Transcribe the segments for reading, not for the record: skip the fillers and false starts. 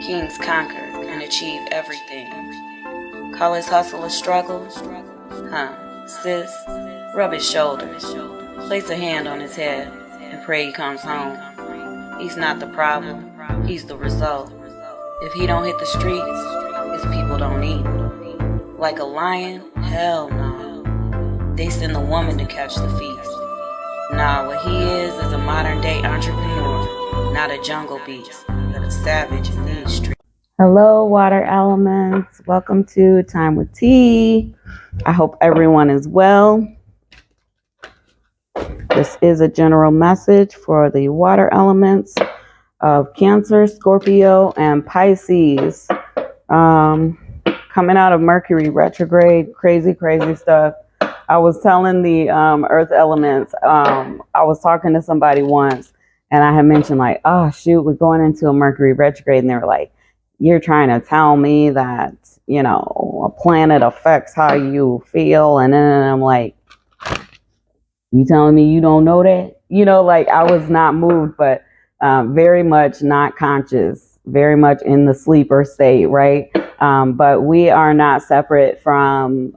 Kings conquer and achieve everything. Call his hustle a struggle? Sis, rub his shoulders. Place a hand on his head and pray he comes home. He's not the problem, he's the result. If he don't hit the streets, his people don't eat. Like a lion? Hell no. They send the woman to catch the feast. Nah, what he is a modern day entrepreneur, not a jungle beast, but a savage in these streets. Hello, water elements. Welcome to Time Wit T. I hope everyone is well. This is a general message for the water elements of Cancer, Scorpio, and Pisces. Coming out of Mercury retrograde, crazy stuff. I was telling the earth elements, I was talking to somebody once, and I had mentioned like, oh shoot, we're going into a Mercury retrograde, and they were like, you're trying to tell me that, you know, a planet affects how you feel, and then I'm like, you telling me you don't know that? You know, like I was not moved, but very much not conscious, very much in the sleeper state, right? But we are not separate from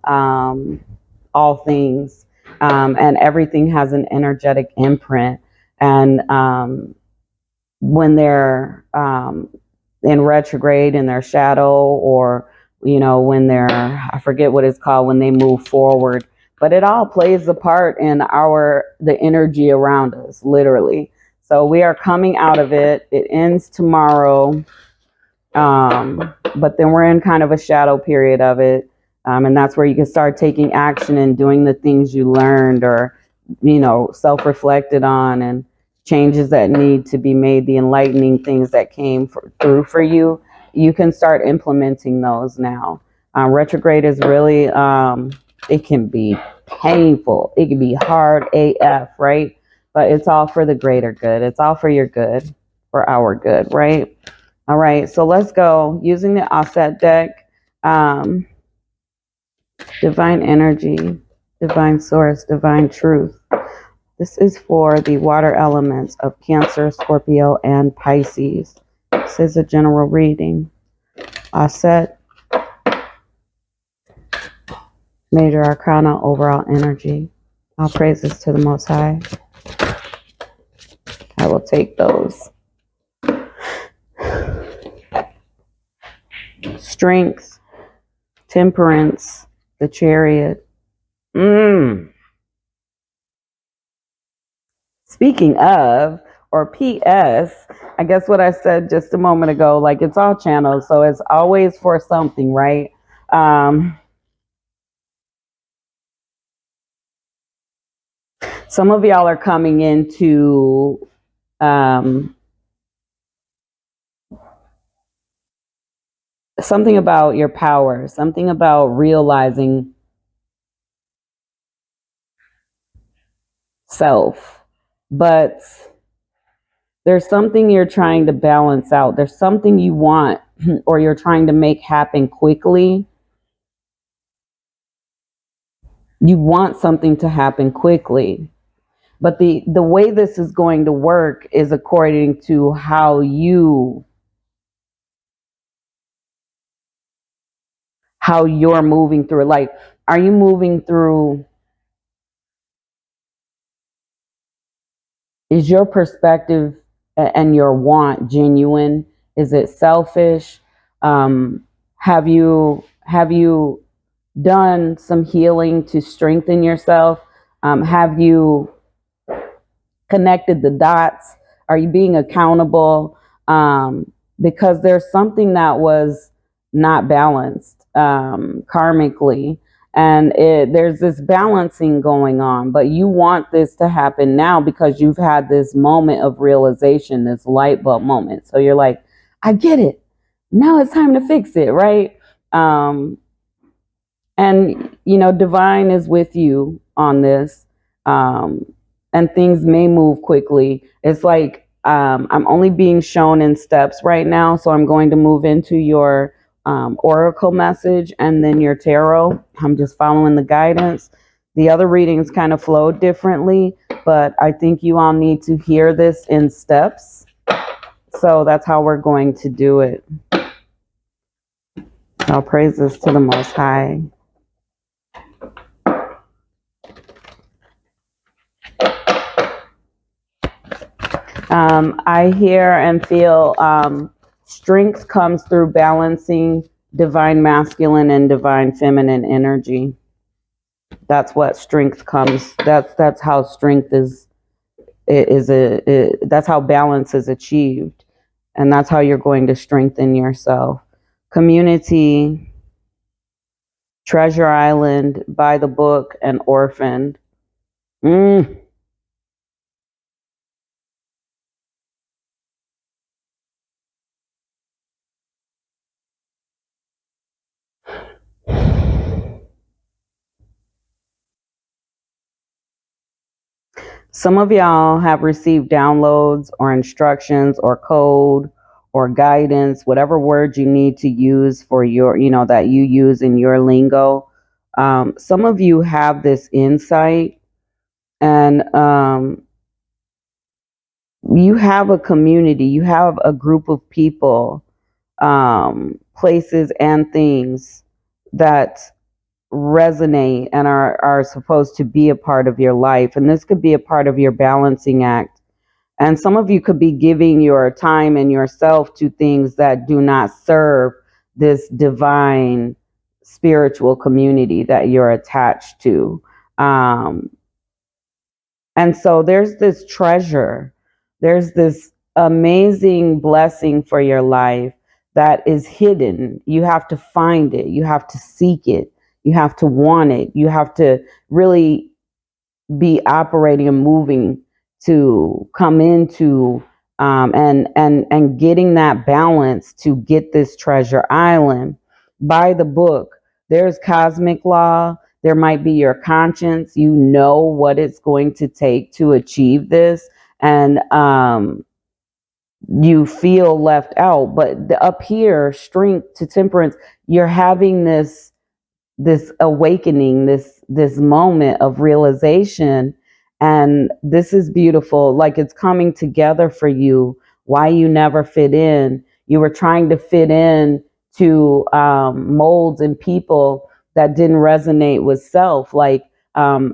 all things, and everything has an energetic imprint. And when they're in retrograde, in their shadow, or, you know, when they're, I forget what it's called, when they move forward, but it all plays a part in the energy around us, literally. So we are coming out of it. It ends tomorrow. But then we're in kind of a shadow period of it. And that's where you can start taking action and doing the things you learned or, you know, self-reflected on, and changes that need to be made, the enlightening things that came through for you. You can start implementing those now. Retrograde is really, it can be painful. It can be hard AF, right? But it's all for the greater good. It's all for your good, for our good, right? All right, so let's go using the Asset deck. Divine energy, divine source, divine truth. This is for the water elements of Cancer, Scorpio, and Pisces. This is a general reading. Asset, major arcana, overall energy. All praises to the Most High. I will take those. Strength, temperance, the Chariot. Speaking of, or PS, I guess what I said just a moment ago, like it's all channels, so it's always for something, right? Some of y'all are coming into something about your power, something about realizing self, but there's something you're trying to balance out. There's something you want or you're trying to make happen quickly. You want something to happen quickly, but the way this is going to work is according to how you're moving through it. Like, are you moving through, is your perspective and your want genuine? Is it selfish? Have you done some healing to strengthen yourself? Have you connected the dots? Are you being accountable? Because there's something that was not balanced karmically, and there's this balancing going on, but you want this to happen now because you've had this moment of realization, this light bulb moment. So you're like, I get it. Now it's time to fix it, right? And, you know, divine is with you on this, and things may move quickly. It's like, I'm only being shown in steps right now, so I'm going to move into your oracle message and then your tarot. I'm just following the guidance. The other readings kind of flow differently, but I think you all need to hear this in steps. So that's how we're going to do it. All praises to the Most High. I hear and feel strength comes through balancing divine masculine and divine feminine energy. That's what strength comes. That's how strength that's how balance is achieved, and that's how you're going to strengthen yourself. Community, Treasure Island, By the Book, and Orphaned. Mm. Some of y'all have received downloads or instructions or code or guidance, whatever word you need to use for your, that you use in your lingo. Some of you have this insight, and you have a community, you have a group of people, places, and things that resonate and are supposed to be a part of your life. And this could be a part of your balancing act. And some of you could be giving your time and yourself to things that do not serve this divine spiritual community that you're attached to. And so there's this treasure, there's this amazing blessing for your life that is hidden. You have to find it, you have to seek it, you have to want it, you have to really be operating and moving to come into and getting that balance to get this treasure island. By the book, there's cosmic law, there might be your conscience, you know what it's going to take to achieve this, and you feel left out. But up here, strength to temperance, you're having this awakening, this moment of realization, and this is beautiful. Like, it's coming together for you. Why you never fit in? You were trying to fit in to molds and people that didn't resonate with self. Like,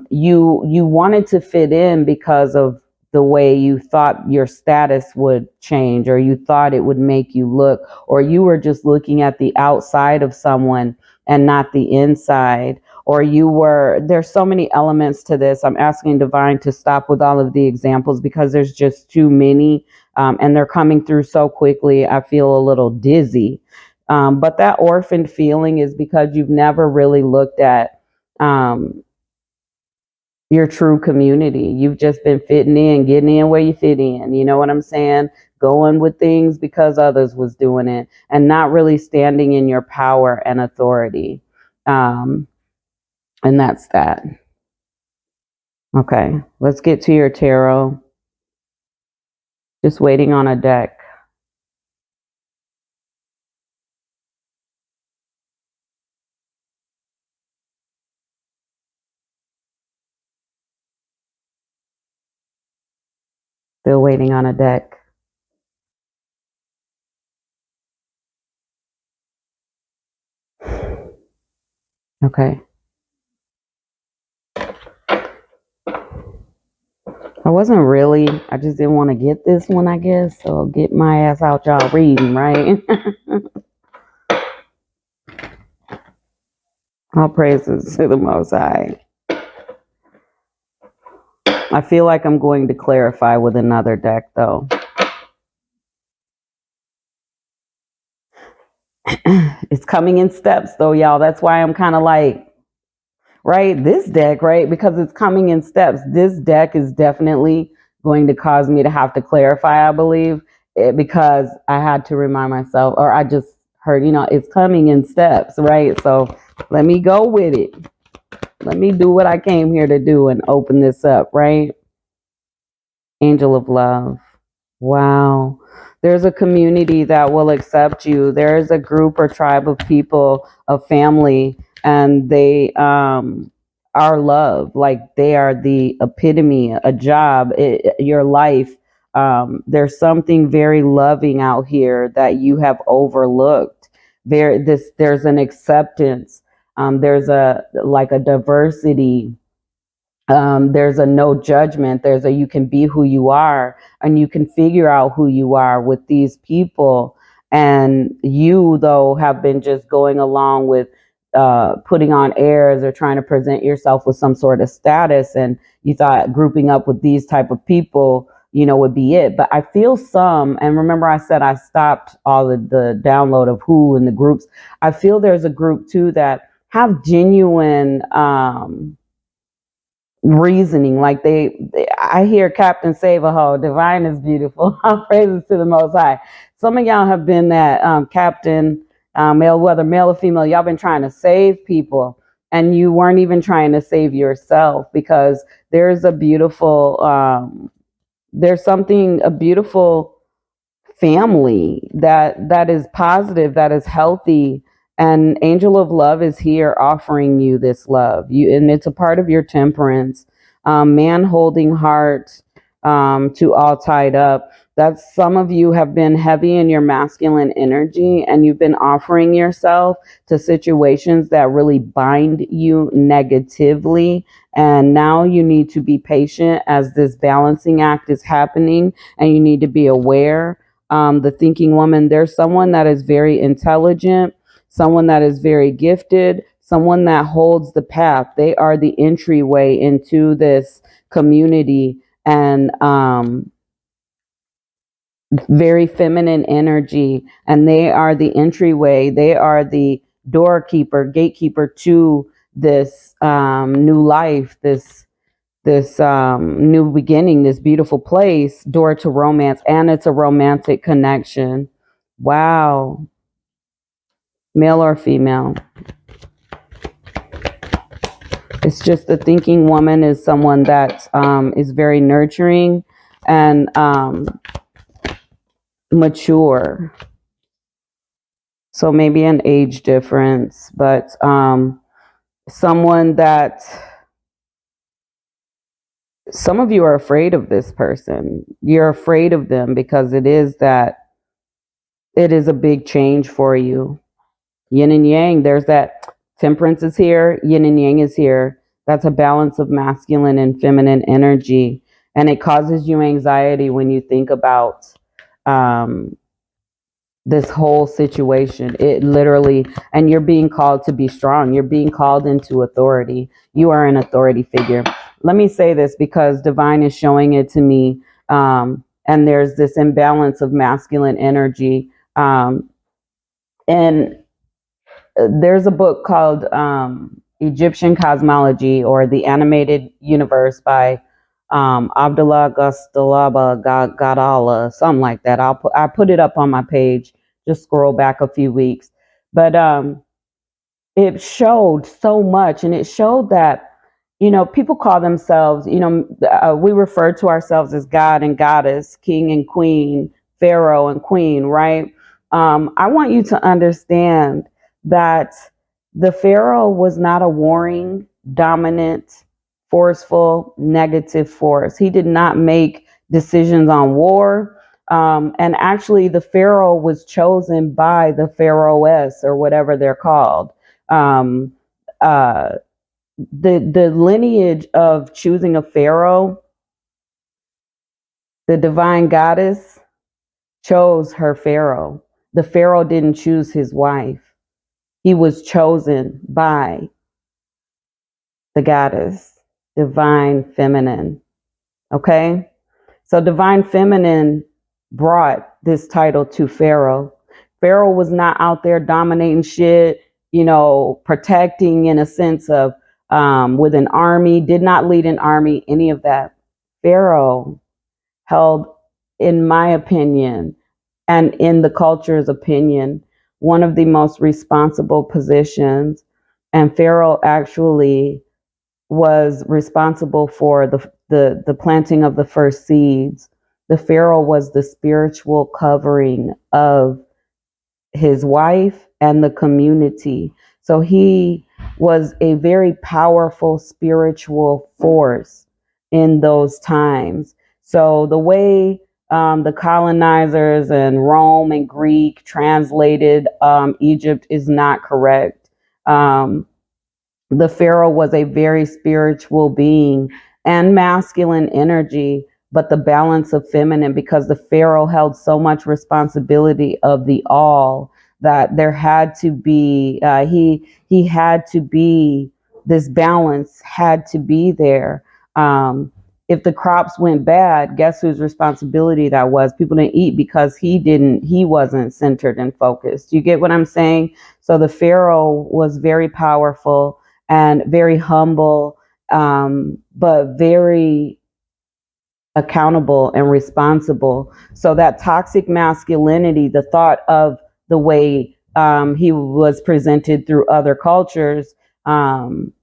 you wanted to fit in because of the way you thought your status would change, or you thought it would make you look, or you were just looking at the outside of someone and not the inside. Or there's so many elements to this. I'm asking divine to stop with all of the examples because there's just too many, and they're coming through so quickly. I feel a little dizzy. But that orphaned feeling is because you've never really looked at your true community. You've just been fitting in, getting in where you fit in. You know what I'm saying? Going with things because others was doing it, and not really standing in your power and authority. And that's that. Okay, let's get to your tarot. Just waiting on a deck. Still waiting on a deck. Okay. I just didn't want to get this one, I guess. So I'll get my ass out, y'all reading, right? All praises to the Most High. I feel like I'm going to clarify with another deck, though. It's coming in steps, though, y'all. That's why I'm kind of like, right, this deck, right? Because it's coming in steps. This deck is definitely going to cause me to have to clarify, I believe, because I had to remind myself, or I just heard, it's coming in steps, right? So let me go with it. Let me do what I came here to do and open this up, right? Angel of Love. Wow. There's a community that will accept you. There is a group or tribe of people, a family, and they are love. Like, they are the epitome, a job, your life. There's something very loving out here that you have overlooked. there's an acceptance. There's a like a diversity. There's a no judgment. There's a you can be who you are, and you can figure out who you are with these people. And you, though, have been just going along with putting on airs or trying to present yourself with some sort of status, and you thought grouping up with these type of people, would be it. But I feel some, and remember I said I stopped all of the download of who and the groups. I feel there's a group too that have genuine reasoning. Like I hear Captain Save a Ho, divine is beautiful. All praises to the Most High. Some of y'all have been that captain, male, whether male or female, y'all been trying to save people, and you weren't even trying to save yourself, because there's a beautiful, a beautiful family that is positive, that is healthy. And Angel of Love is here offering you this love. And it's a part of your temperance. Man holding heart, to all tied up. That's some of you have been heavy in your masculine energy, and you've been offering yourself to situations that really bind you negatively. And now you need to be patient as this balancing act is happening, and you need to be aware. The thinking woman, there's someone that is very intelligent, someone that is very gifted, someone that holds the path. They are the entryway into this community, and very feminine energy, and they are the entryway. They are the doorkeeper, gatekeeper to this new life, this new beginning, this beautiful place, door to romance, and it's a romantic connection. Wow. Male or female. It's just the thinking woman is someone that is very nurturing and mature. So maybe an age difference, but someone that some of you are afraid of this person. You're afraid of them because it is a big change for you. Yin and yang, there's that temperance is here, yin and yang is here. That's a balance of masculine and feminine energy. And it causes you anxiety when you think about this whole situation. It literally, and you're being called to be strong. You're being called into authority. You are an authority figure. Let me say this because divine is showing it to me. And there's this imbalance of masculine energy. And there's a book called Egyptian Cosmology, or The Animated Universe, by Abdullah Gastalaba Gadala, something like that. I put it up on my page. Just scroll back a few weeks, but it showed so much, and it showed that people call themselves, we refer to ourselves as God and Goddess, King and Queen, Pharaoh and Queen, right? I want you to understand that the Pharaoh was not a warring, dominant, forceful, negative force. He did not make decisions on war. And actually, the Pharaoh was chosen by the Pharaohess, or whatever they're called. Um, the lineage of choosing a Pharaoh, the divine goddess chose her Pharaoh. The Pharaoh didn't choose his wife. He was chosen by the goddess, divine feminine. Okay? So divine feminine brought this title to Pharaoh. Pharaoh was not out there dominating shit, protecting in a sense of with an army, did not lead an army, any of that. Pharaoh held, in my opinion, and in the culture's opinion, one of the most responsible positions. And Pharaoh actually was responsible for the planting of the first seeds. The Pharaoh was the spiritual covering of his wife and the community. So he was a very powerful spiritual force in those times. So the way the colonizers and Rome and Greek translated Egypt is not correct. Um, the pharaoh was a very spiritual being and masculine energy, but the balance of feminine, because the pharaoh held so much responsibility of the all, that there had to be he had to be, this balance had to be there. um if the crops went bad, guess whose responsibility that was? People didn't eat because he wasn't centered and focused. You get what I'm saying? So the pharaoh was very powerful and very humble, but very accountable and responsible. So that toxic masculinity, the thought of the way he was presented through other cultures, um,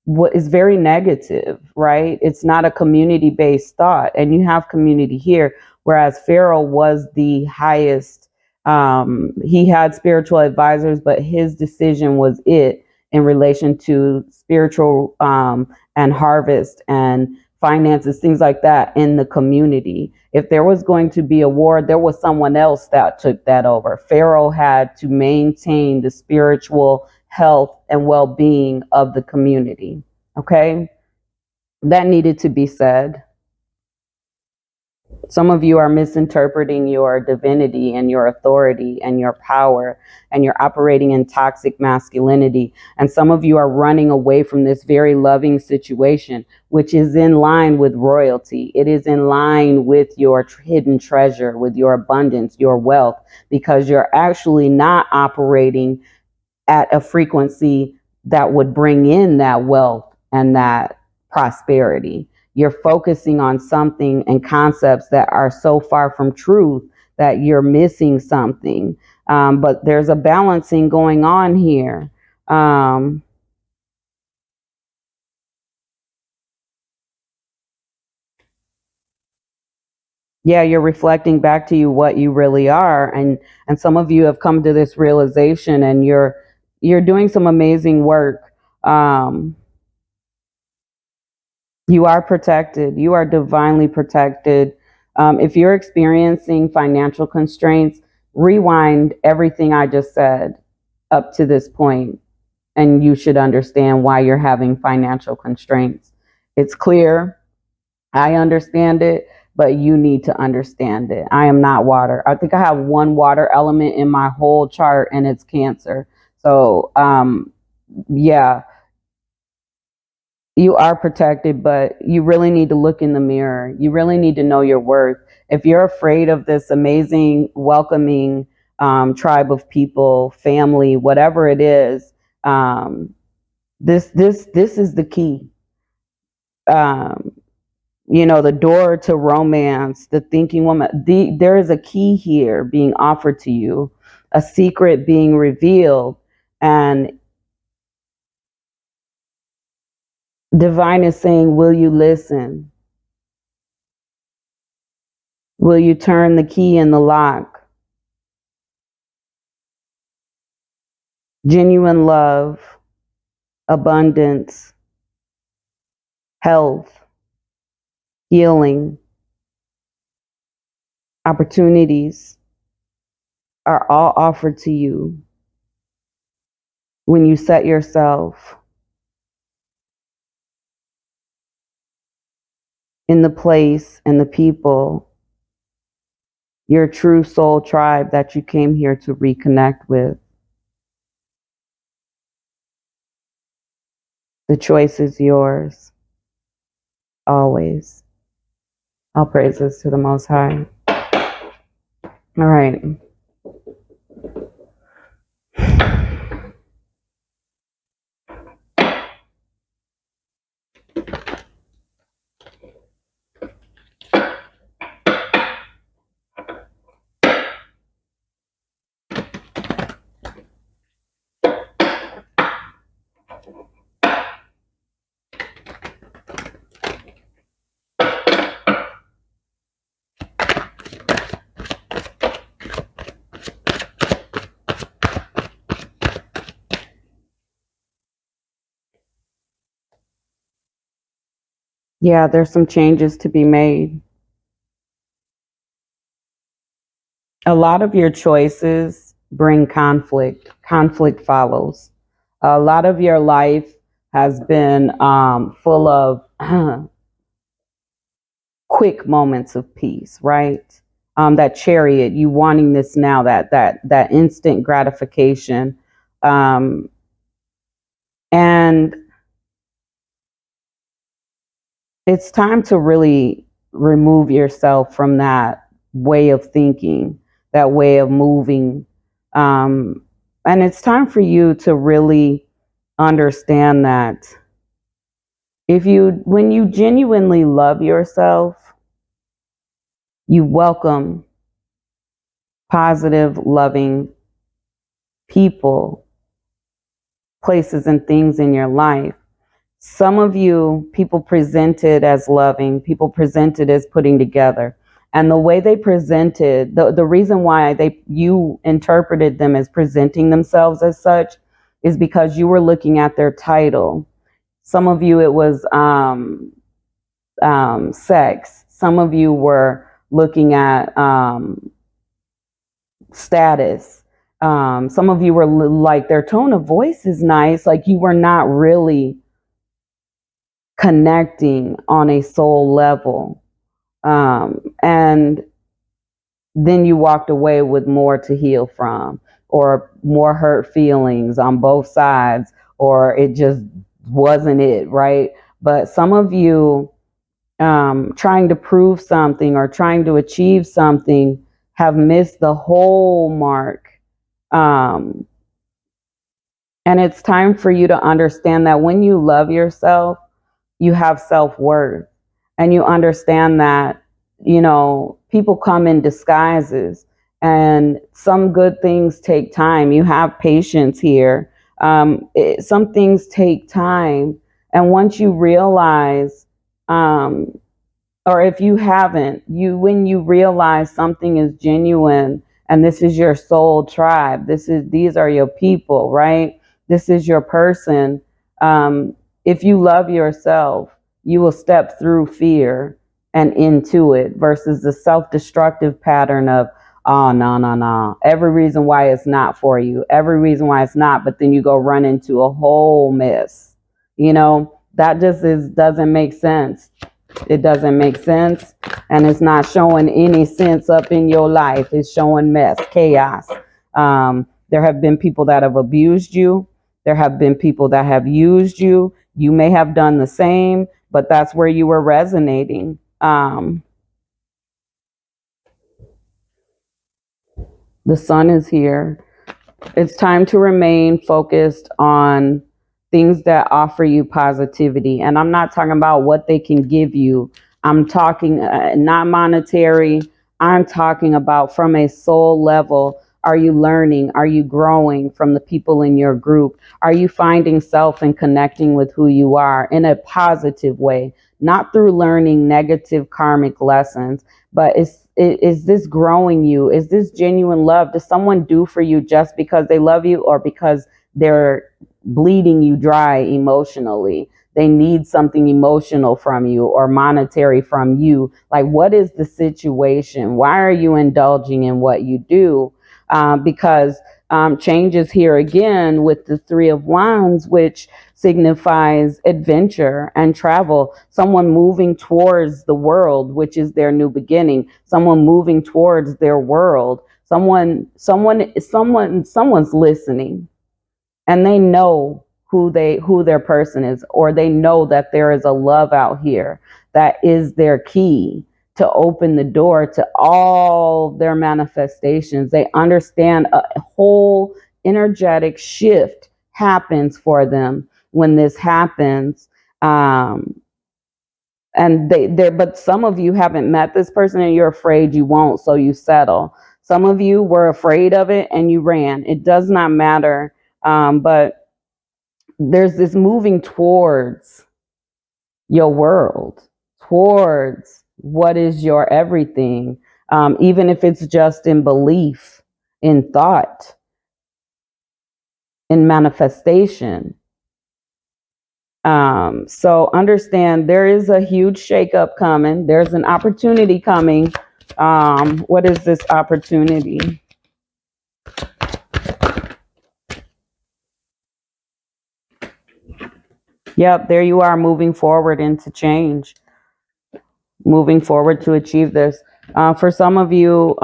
what is very negative, right? It's not a community based thought, and you have community here. Whereas Pharaoh was the highest, he had spiritual advisors, but his decision was it in relation to spiritual and harvest and finances, things like that in the community. If there was going to be a war, there was someone else that took that over. Pharaoh had to maintain the spiritual health and well-being of the community. Okay, that needed to be said. Some of you are misinterpreting your divinity and your authority and your power, and you're operating in toxic masculinity. And some of you are running away from this very loving situation, which is in line with royalty. It is in line with your hidden treasure, with your abundance, your wealth, because you're actually not operating at a frequency that would bring in that wealth and that prosperity. You're focusing on something and concepts that are so far from truth that you're missing something. But there's a balancing going on here. Um, yeah, you're reflecting back to you what you really are, and some of you have come to this realization, and you're doing some amazing work. Um, You are protected. You are divinely protected. If you're experiencing financial constraints, rewind everything I just said up to this point, and you should understand why you're having financial constraints. It's clear. I understand it, but you need to understand it. I am not water. I think I have one water element in my whole chart, and it's Cancer. So, yeah, you are protected, but you really need to look in the mirror. You really need to know your worth. If you're afraid of this amazing, welcoming tribe of people, family, whatever it is, this is the key. Um, the door to romance, the thinking woman. There is a key here being offered to you, a secret being revealed, and divine is saying, "Will you listen? Will you turn the key in the lock?" Genuine love, abundance, health, healing, opportunities are all offered to you when you set yourself in the place and the people, your true soul tribe that you came here to reconnect with. The choice is yours, always. All praises to the Most High. All right. Yeah, there's some changes to be made. A lot of your choices bring conflict. Conflict follows. A lot of your life has been full of quick moments of peace, right? That chariot, you wanting this now, that instant gratification, um, and it's time to really remove yourself from that way of thinking, that way of moving, um, and it's time for you to really understand that when you genuinely love yourself, you welcome positive, loving people, places, and things in your life. Some of you, people presented as loving, people presented as putting together. And the way they presented, the reason why you interpreted them as presenting themselves as such is because you were looking at their title. Some of you, it was sex. Some of you were looking at status. Some of you were like, their tone of voice is nice. Like, you were not really connecting on a soul level. And then you walked away with more to heal from, or more hurt feelings on both sides, or it just wasn't it, right? But some of you, trying to prove something or trying to achieve something, have missed the whole mark. Um, and it's time for you to understand that when you love yourself, you have self-worth, and you understand that, people come in disguises, and some good things take time. You have patience here. Some things take time, and once you realize, or if you haven't, when you realize something is genuine, and this is your soul tribe, these are your people, right? This is your person. If you love yourself, you will step through fear and into it, versus the self-destructive pattern of, oh, no, no, no, every reason why it's not for you, every reason why it's not, but then you go run into a whole mess. That just doesn't make sense. It doesn't make sense, and it's not showing any sense up in your life. It's showing mess, chaos. There have been people that have abused you. There have been people that have used you. You may have done the same, but that's where you were resonating. The sun is here. It's time to remain focused on things that offer you positivity. And I'm not talking about what they can give you. I'm talking not monetary. I'm talking about from a soul level. Are you learning? Are you growing from the people in your group? Are you finding self and connecting with who you are in a positive way? Not through learning negative karmic lessons, but is this growing you? Is this genuine love? Does someone do for you just because they love you, or because they're bleeding you dry emotionally? They need something emotional from you or monetary from you. Like, what is the situation? Why are you indulging in what you do? Because change is here again with the Three of Wands, which signifies adventure and travel. Someone moving towards the world, which is their new beginning. Someone moving towards their world. Someone's listening, and they know who their person is, or they know that there is a love out here that is their key to open the door to all their manifestations. They understand a whole energetic shift happens for them when this happens. And but some of you haven't met this person, and you're afraid you won't, so you settle. Some of you were afraid of it and you ran. It does not matter. But there's this moving towards your world, towards what is your everything, even if it's just in belief, in thought, in manifestation. So understand, there is a huge shakeup coming. There's an opportunity coming What is this opportunity? Yep, there you are, moving forward into change, moving forward to achieve this. For some of you,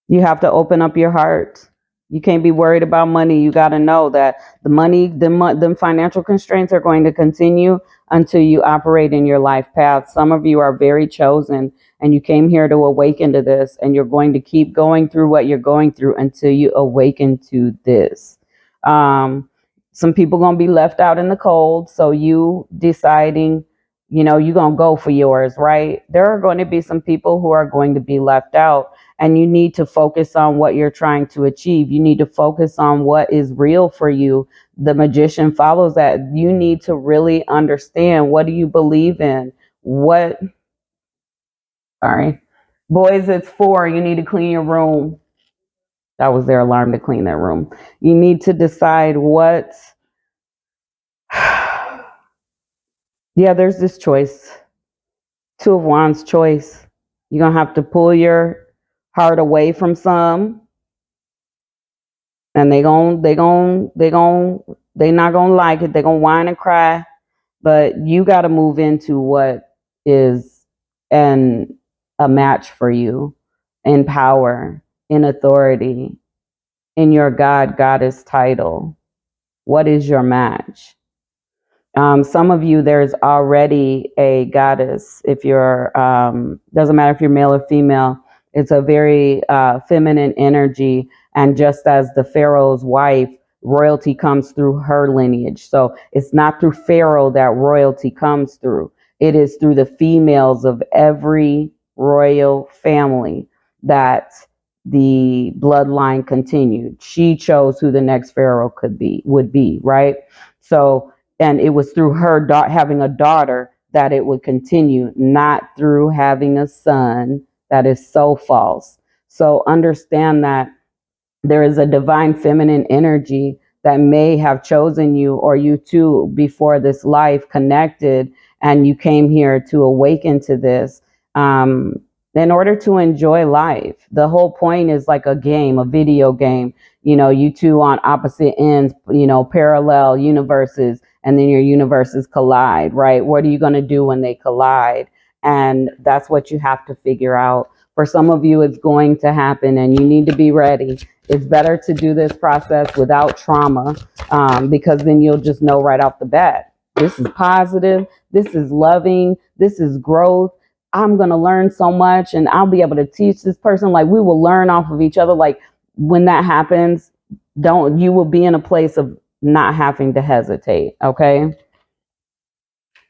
you have to open up your heart. You can't be worried about money. You got to know that the money, the financial constraints are going to continue until you operate in your life path. Some of you are very chosen and you came here to awaken to this, and you're going to keep going through what you're going through until you awaken to this. Some people going to be left out in the cold. So you deciding, you're going to go for yours, right? There are going to be some people who are going to be left out, and you need to focus on what you're trying to achieve. You need to focus on what is real for you. The magician follows that. You need to really understand, what do you believe in? What, sorry, boys, it's 4. You need to clean your room. That was their alarm to clean their room. You need to decide what, yeah, there's this choice. 2 of Wands choice. You're going to have to pull your heart away from some, and they not gonna like it. They gonna whine and cry, but you got to move into what is an a match for you, in power, in authority, in your goddess title. What is your match? Some of you, there's already a goddess. If you're, doesn't matter if you're male or female, it's a very feminine energy. And just as the Pharaoh's wife, royalty comes through her lineage. So it's not through Pharaoh that royalty comes through. It is through the females of every royal family that the bloodline continued. She chose who the next Pharaoh would be, right? So, and it was through her having a daughter that it would continue, not through having a son. That is so false. So understand that there is a divine feminine energy that may have chosen you, or you two before this life connected, and you came here to awaken to this, um, in order to enjoy life. The whole point is like a game, a video game. You two on opposite ends, parallel universes, and then your universes collide, right? What are you going to do when they collide? And that's what you have to figure out. For some of you, it's going to happen, and you need to be ready. It's better to do this process without trauma, because then you'll just know right off the bat, this is positive, this is loving, this is growth. I'm going to learn so much, and I'll be able to teach this person. Like, we will learn off of each other. Like, when that happens, you will be in a place of not having to hesitate. Okay.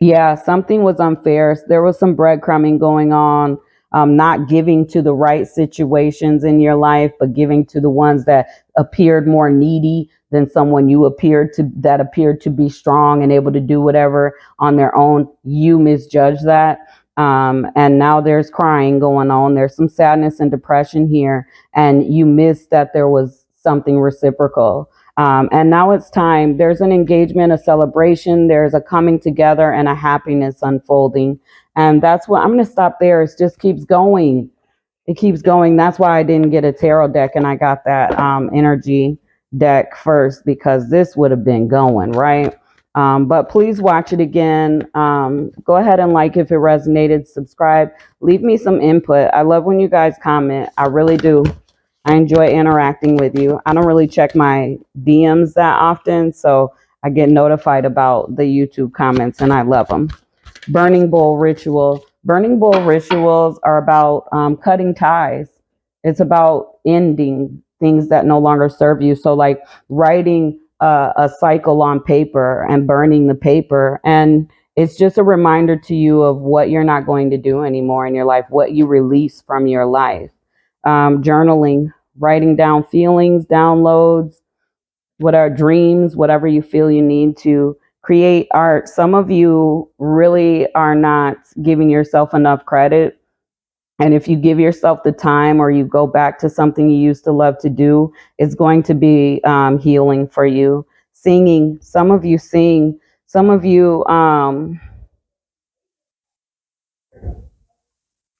Yeah, something was unfair. There was some breadcrumbing going on, not giving to the right situations in your life, but giving to the ones that appeared more needy than someone that appeared to be strong and able to do whatever on their own. You misjudged that. And now there's crying going on. There's some sadness and depression here. And you missed that there was something reciprocal. And now it's time. There's an engagement, a celebration, there's a coming together, and a happiness unfolding. And that's what I'm going to stop there. It just keeps going. It keeps going. That's why I didn't get a tarot deck, and I got that energy deck first, because this would have been going, right? But please watch it again. Go ahead and like if it resonated, subscribe, leave me some input. I love when you guys comment. I really do. I enjoy interacting with you. I don't really check my DMs that often, so I get notified about the YouTube comments, and I love them. Burning bowl ritual. Burning bowl rituals are about cutting ties. It's about ending things that no longer serve you. So, like writing a cycle on paper and burning the paper. And it's just a reminder to you of what you're not going to do anymore in your life, what you release from your life. Journaling, writing down feelings, downloads, what are dreams, whatever you feel you need to create art. Some of you really are not giving yourself enough credit. And if you give yourself the time, or you go back to something you used to love to do, it's going to be healing for you. Singing, some of you sing, some of you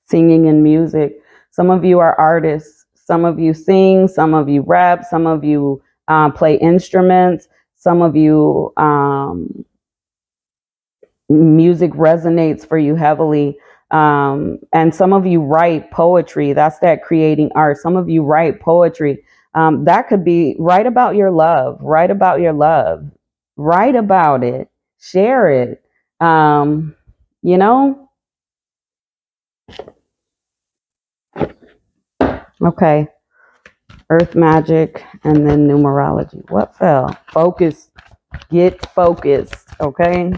singing and music. Some of you are artists. Some of you sing. Some of you rap. Some of you play instruments. Some of you, music resonates for you heavily. And some of you write poetry. That's that creating art. Some of you write poetry. That could be write about your love. Write about your love. Write about it. Share it. You know? Okay. Earth magic and then numerology. What fell? Focus. Get focused. Okay.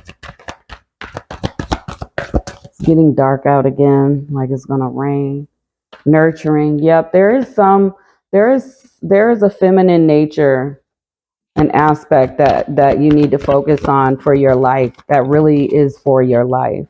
It's getting dark out again, like it's gonna rain. Nurturing. Yep, there is a feminine nature, an aspect that you need to focus on for your life, that really is for your life.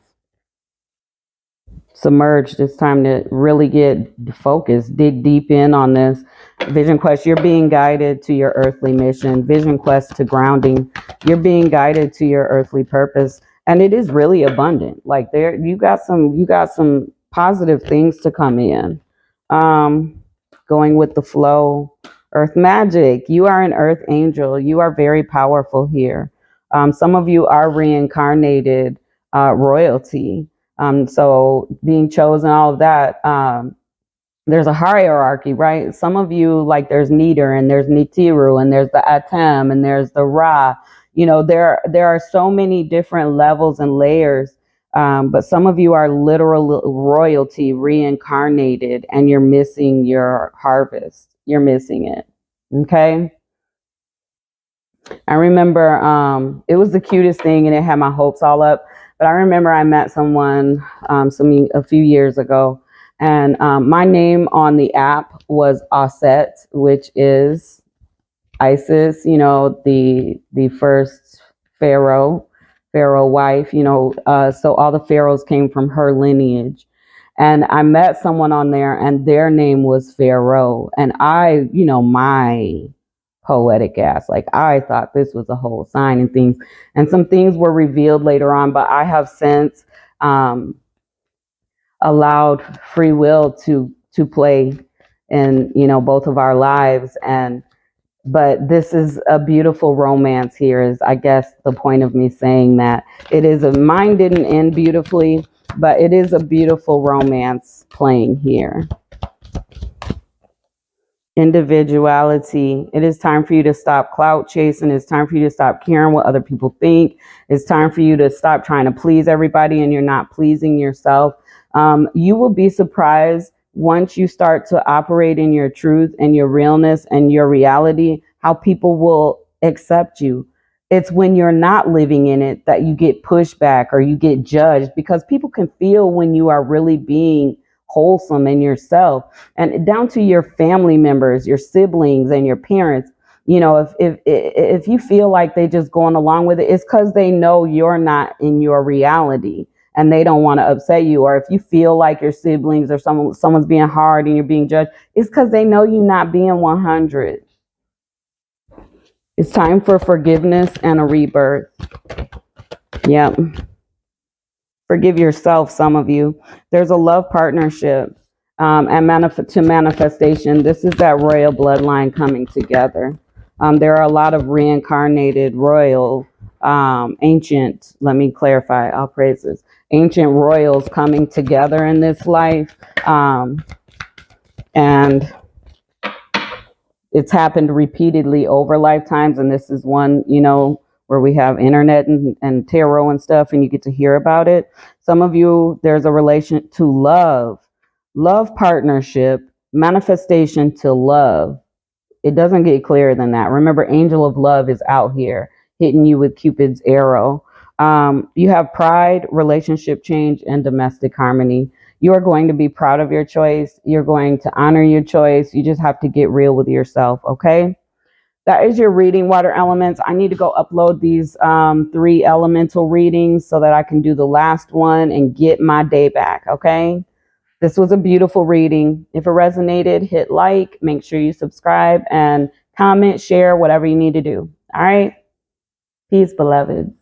Submerged. It's time to really get focused, dig deep in on this. Vision quest, you're being guided to your earthly mission. Vision quest to grounding, you're being guided to your earthly purpose, and it is really abundant. Like there, you got some positive things to come in. Going with the flow. Earth magic, you are an earth angel. You are very powerful here. Some of you are reincarnated royalty. So being chosen, all of that, there's a hierarchy, right? Some of you, like there's Niter and there's Nitiru and there's the Atem and there's the Ra. You know, there are so many different levels and layers. But some of you are literal royalty reincarnated and you're missing your harvest. You're missing it. Okay. I remember it was the cutest thing and it had my hopes all up. But I remember I met someone a few years ago, and my name on the app was Osset, which is Isis, you know, the first pharaoh wife, you know, so all the pharaohs came from her lineage. And I met someone on there and their name was Pharaoh. And I, you know, my poetic ass, like I thought this was a whole sign and things. And some things were revealed later on, but I have since allowed free will to play in, you know, both of our lives. And but this is a beautiful romance here, is I guess the point of me saying that. It is mine didn't end beautifully, but it is a beautiful romance playing here. Individuality. It is time for you to stop clout chasing. It's time for you to stop caring what other people think. It's time for you to stop trying to please everybody and you're not pleasing yourself. You will be surprised once you start to operate in your truth and your realness and your reality, how people will accept you. It's when you're not living in it that you get pushback or you get judged, because people can feel when you are really being wholesome in yourself, and down to your family members, your siblings and your parents. You know, if you feel like they just going along with it, it's because they know you're not in your reality and they don't want to upset you. Or if you feel like your siblings or someone's being hard and you're being judged, it's because they know you're not being 100. It's time for forgiveness and a rebirth. Yep. Forgive yourself, some of you. There's a love partnership and manifestation. This is that royal bloodline coming together. There are a lot of reincarnated royal, ancient, let me clarify, I'll praise this, ancient royals coming together in this life. And it's happened repeatedly over lifetimes. And this is one, you know, where we have internet and tarot and stuff, and you get to hear about it. Some of you, there's a relation to love partnership, manifestation to love. It doesn't get clearer than that. Remember, angel of love is out here hitting you with Cupid's arrow. You have pride, relationship change, and domestic harmony. You are going to be proud of your choice. You're going to honor your choice. You just have to get real with yourself, okay? That is your reading, water elements. I need to go upload these 3 elemental readings so that I can do the last one and get my day back, okay? This was a beautiful reading. If it resonated, hit like, make sure you subscribe, and comment, share, whatever you need to do. All right? Peace, beloveds.